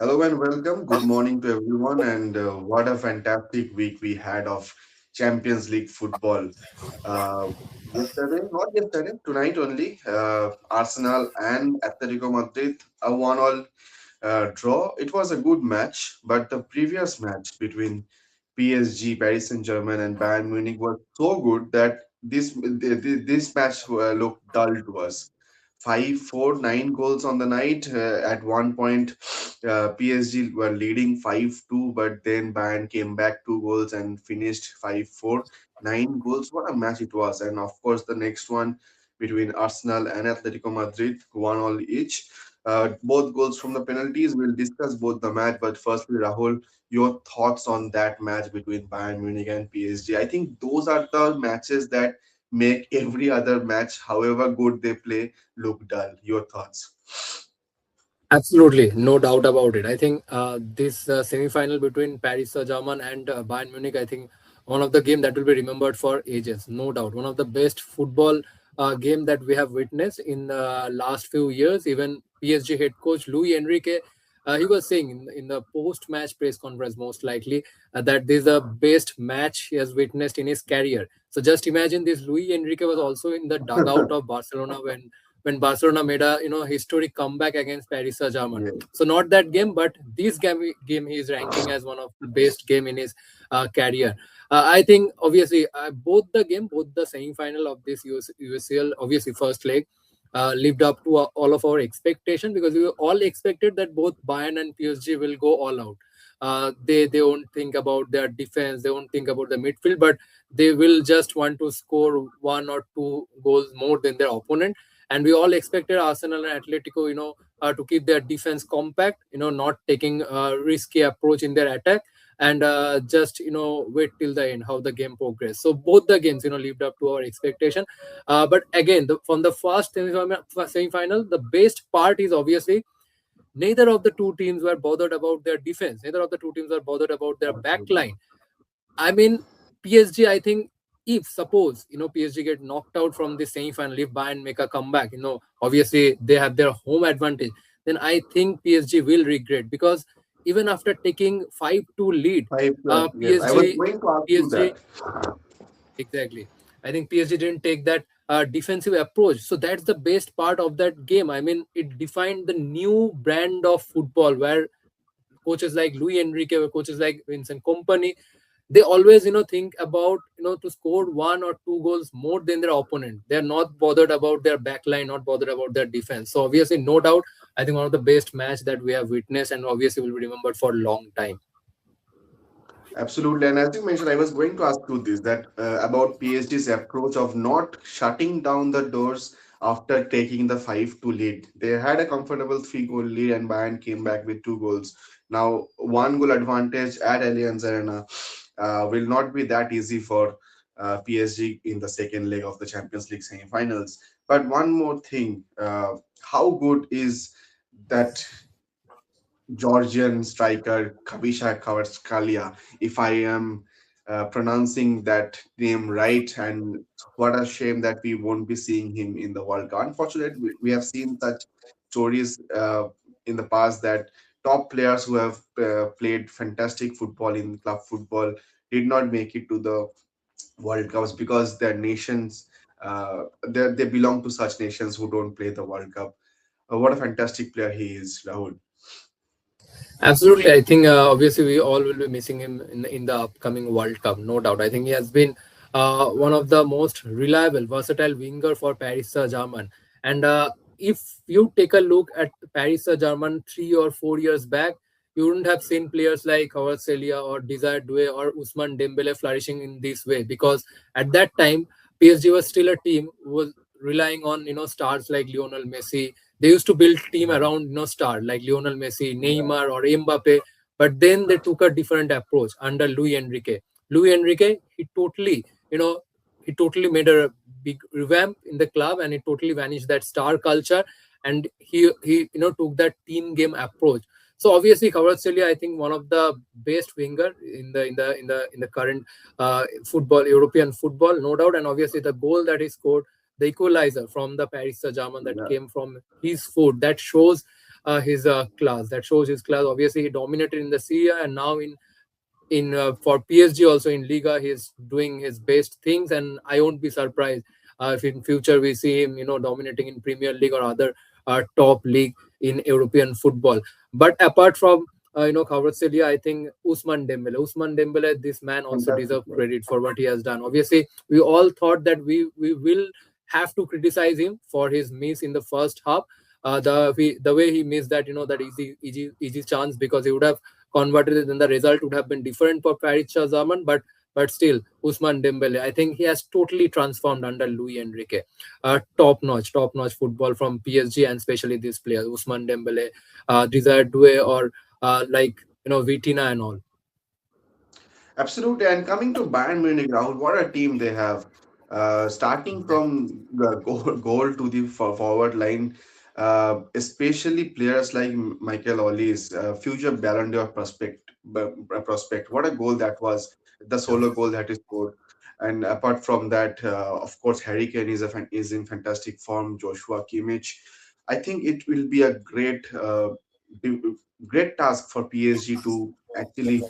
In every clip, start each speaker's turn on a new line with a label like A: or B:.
A: Hello and welcome. Good morning to everyone. And what a fantastic week we had of Champions League football. Uh, not yesterday, tonight only, Arsenal and Atletico Madrid, a one-all draw. It was a good match, but the previous match between PSG, Paris Saint-Germain, and Bayern Munich was so good that this match looked dull to us. 5-4-9 goals on the night. At one point, PSG were leading 5-2, but then Bayern came back 2 goals and finished 5-4. 9 goals. What a match it was. And of course, the next one between Arsenal and Atletico Madrid, 1-all each. Both goals from the penalties. We'll discuss both the match, but firstly, Rahul, your thoughts on that match between Bayern Munich and PSG. I think those are the matches that make every other match, however good they play, look dull. Your thoughts?
B: Absolutely, no doubt about it. I think this semi-final between Paris Saint-Germain and Bayern Munich, I think one of the game that will be remembered for ages, no doubt. One of the best football game that we have witnessed in the last few years. Even PSG head coach Luis Enrique, he was saying in the post-match press conference, most likely that this is the best match he has witnessed in his career. So just imagine this: Luis Enrique was also in the dugout of Barcelona when Barcelona made a historic comeback against Paris Saint-Germain.
A: Yeah.
B: So not that game, but this game he is ranking as one of the best game in his career. I think obviously both the semi-final of this UCL, obviously first leg, lived up to all of our expectation because we all expected that both Bayern and PSG will go all out. They won't think about their defense, they won't think about the midfield, but they will just want to score 1 or 2 goals more than their opponent. And we all expected Arsenal and Atletico, to keep their defense compact, not taking a risky approach in their attack, and just wait till the end how the game progressed. So both the games lived up to our expectation. But again, from the first semi-final, the best part is obviously neither of the two teams were bothered about their defense. Neither of the two teams were bothered about their back
A: Absolutely.
B: line. I mean, PSG, I think if suppose, PSG get knocked out from the semi-final, if Bayern make a comeback, obviously they have their home advantage, then I think PSG will regret because even after taking 5-2 lead,
A: Five plus.
B: uh,
A: Yes, I was
B: PSG,
A: going to ask you
B: PSG,
A: that.
B: exactly. I think PSG didn't take that defensive approach. So that's the best part of that game. I mean, it defined the new brand of football where coaches like Luis Enrique or coaches like Vincent Company, they always think about to score 1 or 2 goals more than their opponent. They're not bothered about their back line, not bothered about their defense. So obviously, no doubt, I think one of the best match that we have witnessed and obviously will be remembered for a long time.
A: Absolutely. And as you mentioned, I was going to ask you this that about PSG's approach of not shutting down the doors after taking the 5-2 lead. They had a comfortable 3 goal lead, and Bayern came back with 2 goals. Now, 1 goal advantage at Allianz Arena will not be that easy for PSG in the second leg of the Champions League semi-finals. But one more thing, how good is that Georgian striker Kavisha Kvaratskhelia, if I am pronouncing that name right. And what a shame that we won't be seeing him in the World Cup. Unfortunately, we have seen such stories in the past that top players who have played fantastic football in club football did not make it to the World Cups because their nations, they belong to such nations who don't play the World Cup. What a fantastic player he is, Rahul.
B: Absolutely, I think obviously we all will be missing him in the upcoming World Cup, no doubt. I think he has been one of the most reliable, versatile winger for Paris Saint-Germain. And if you take a look at Paris Saint-Germain 3 or 4 years back, you wouldn't have seen players like Howard Celia or Desire Doué or Usman Dembele flourishing in this way because at that time PSG was still a team who was relying on stars like Lionel Messi. They used to build team around star like Lionel Messi,
A: Yeah.
B: Neymar, or Mbappe. But then they took a different approach under Luis Enrique. Luis Enrique, he totally made a big revamp in the club, and he totally vanished that star culture, and he took that team game approach. So obviously, Kvaratskhelia, I think one of the best winger in the current football, European football, no doubt. And obviously, the goal that he scored, the equalizer from the Paris Saint-Germain that
A: Yeah.
B: came from his foot, that shows his class. That shows his class. Obviously, he dominated in the Serie A, and now in for PSG also in Liga, he's doing his best things, and I won't be surprised if in future we see him, dominating in Premier League or other top league in European football. But apart from Kvaratskhelia, I think Usman Dembele, this man also
A: Fantastic.
B: deserves credit for what he has done. Obviously, we all thought that we will have to criticize him for his miss in the first half. The way he missed that, that easy chance, because he would have converted it, then the result would have been different for Paris Saint-Germain. But still, Usman Dembele, I think he has totally transformed under Luis Enrique. Top notch football from PSG, and especially this player Usman Dembele, Desire Doué, or Vitina and all.
A: Absolutely. And coming to Bayern Munich, Rahul, what a team they have. Starting from the goal to the forward line, especially players like Michael Ollis, future Ballon d'Or prospect. What a goal that was, the
B: Yeah.
A: solo goal that is scored. And apart from that, of course, Harry Kane is in fantastic form. Joshua Kimmich. I think it will be a b- great task for PSG to actually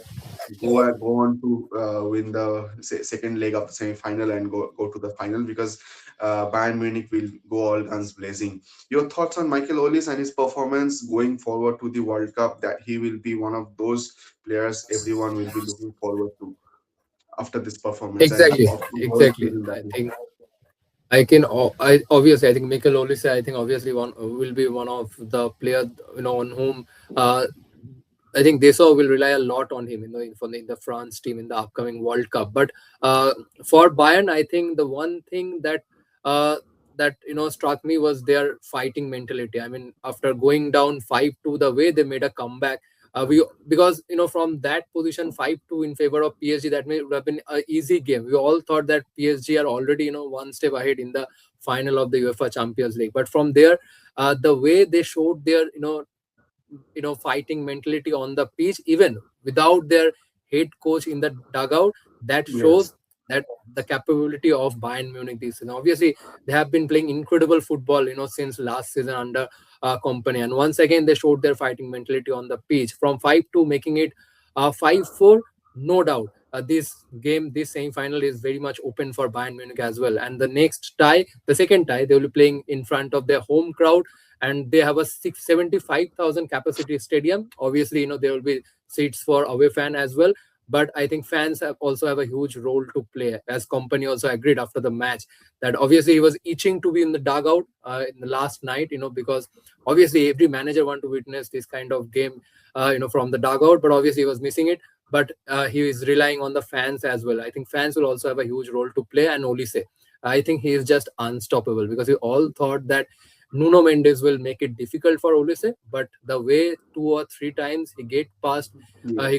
A: go on to win the second leg of the semi-final and go to the final, because Bayern Munich will go all guns blazing. Your thoughts on Michael Ollis and his performance going forward to the World Cup? That he will be one of those players everyone will be looking forward to after this performance, and
B: Exactly,
A: of course all
B: exactly.
A: season that
B: I
A: is.
B: think I obviously, I think Mikel Olise, I think obviously one will be one of the players, on whom uh, I think Dessau will rely a lot on him, in the France team in the upcoming World Cup. But uh, for Bayern, I think the one thing uh, that struck me was their fighting mentality. I mean, after going down 5-2, the way they made a comeback, we because from that position 5-2 in favor of PSG, that may would have been an easy game. We all thought that PSG are already one step ahead in the final of the UEFA Champions League. But from there, the way they showed their fighting mentality on the pitch, even without their head coach in the dugout, that
A: Yes.
B: shows that the capability of Bayern Munich this season. Obviously, they have been playing incredible football, since last season under company, and once again they showed their fighting mentality on the pitch from 5-2, making it 5-4. No doubt, this semi-final is very much open for Bayern Munich as well. And the second tie, they will be playing in front of their home crowd, and they have a 675,000 capacity stadium. Obviously, there will be seats for away fan as well. But I think fans also have a huge role to play, as company also agreed after the match that obviously he was itching to be in the dugout in the last night, because obviously every manager want to witness this kind of game, from the dugout, but obviously he was missing it. But he is relying on the fans as well. I think fans will also have a huge role to play. And Olise, I think he is just unstoppable, because we all thought that Nuno Mendes will make it difficult for Olise, but the way two or three times he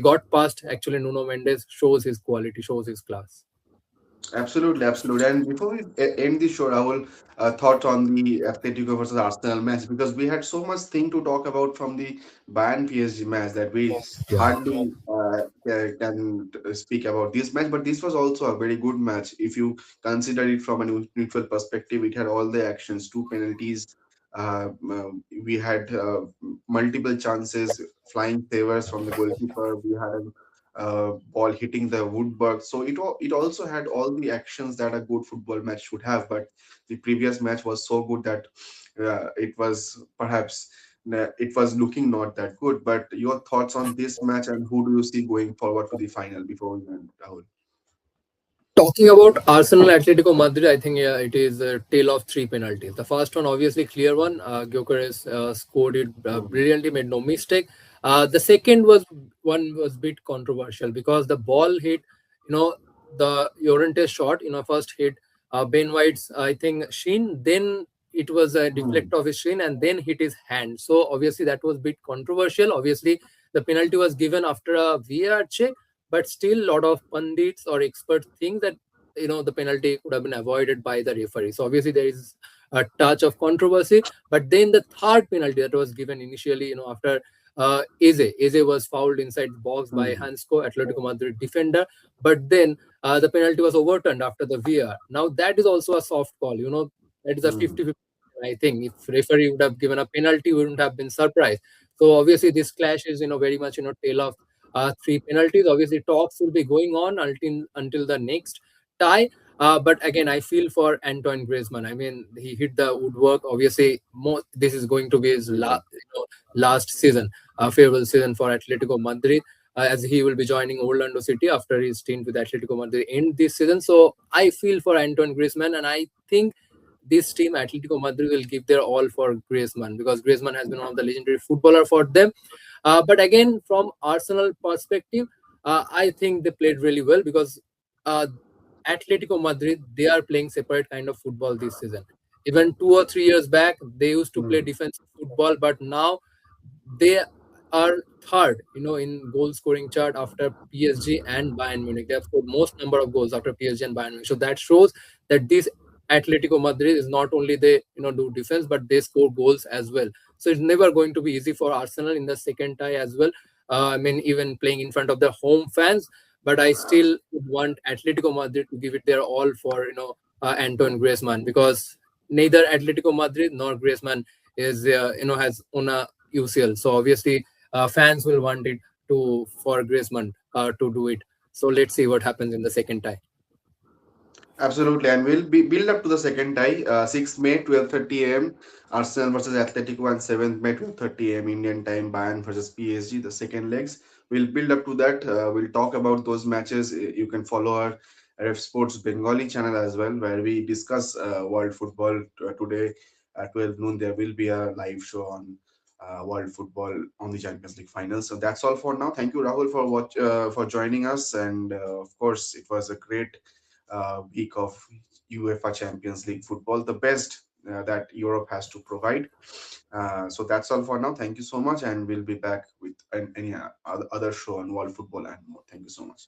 B: got past actually Nuno Mendes, shows his quality, shows his class.
A: Absolutely, absolutely. And before we end the show, Rahul, thoughts on the Atletico versus Arsenal match, because we had so much thing to talk about from the Bayern PSG match that we
B: Yeah.
A: hardly can speak about this match. But this was also a very good match. If you consider it from a neutral perspective, it had all the actions, two penalties. We had multiple chances, flying favors from the goalkeeper. We had a ball hitting the woodwork. So it also had all the actions that a good football match should have. But the previous match was so good that it was perhaps it was looking not that good. But your thoughts on this match, and who do you see going forward to the final before we end, Rahul?
B: Talking about Arsenal Atletico Madrid, I think, yeah, it is a tale of three penalties. The first one, obviously, clear one. Gyökeres scored it
A: Mhm.
B: brilliantly, made no mistake. The second was bit controversial, because the ball hit, the Llorente's shot, first hit Ben White's, I think, shin. Then it was a deflect
A: Mhm.
B: of his shin, and then hit his hand. So obviously that was bit controversial. Obviously, the penalty was given after a VAR check, but still a lot of pundits or experts think that the penalty could have been avoided by the referee. So obviously there is a touch of controversy. But then the third penalty that was given initially, after Eze was fouled inside the box by
A: Mhm.
B: Hansko, Atletico Madrid defender. But then the penalty was overturned after the VAR. Now that is also a soft call, that is a
A: Mhm.
B: 50-50. I think if referee would have given a penalty, we wouldn't have been surprised. So obviously this clash is very much tale of three penalties. Obviously talks will be going on until the next tie. But again, I feel for Antoine Griezmann. I mean, he hit the woodwork. Obviously, this is going to be his last season, farewell season for Atletico Madrid, as he will be joining Orlando City after his stint with Atletico Madrid end this season. So I feel for Antoine Griezmann, and I think this team, Atletico Madrid, will give their all for Griezmann because Griezmann has been one of the legendary footballer for them. But again, from Arsenal perspective, I think they played really well because uh, Atletico Madrid, they are playing separate kind of football this season. Even 2 or 3 years back, they used to play
A: Hmm.
B: defensive football, but now they are third, in goal scoring chart after PSG and Bayern Munich. They have scored most number of goals after PSG and Bayern Munich. So that shows that this Atletico Madrid is not only they do defense, but they score goals as well. So it's never going to be easy for Arsenal in the second tie as well. I mean, even playing in front of the home fans, but I still would want Atletico Madrid to give it their all for Antoine Griezmann because neither Atletico Madrid nor Griezmann is has won a UCL. So obviously, fans will want it to for Griezmann to do it. So let's see what happens in the second tie.
A: Absolutely, and we'll be build up to the second tie. 6th May, 12:30 a.m. Arsenal versus Atletico, and 7th May, 12:30 a.m. Indian time. Bayern versus PSG. The second legs. We'll build up to that. We'll talk about those matches. You can follow our Revsportz Bengali channel as well, where we discuss world football today at 12 noon. There will be a live show on world football on the Champions League finals. So that's all for now. Thank you, Rahul, for joining us, and of course, it was a great week of UEFA Champions League football, the best that Europe has to provide. So that's all for now. Thank you so much, and we'll be back with any other show on world football and more. Thank you so much.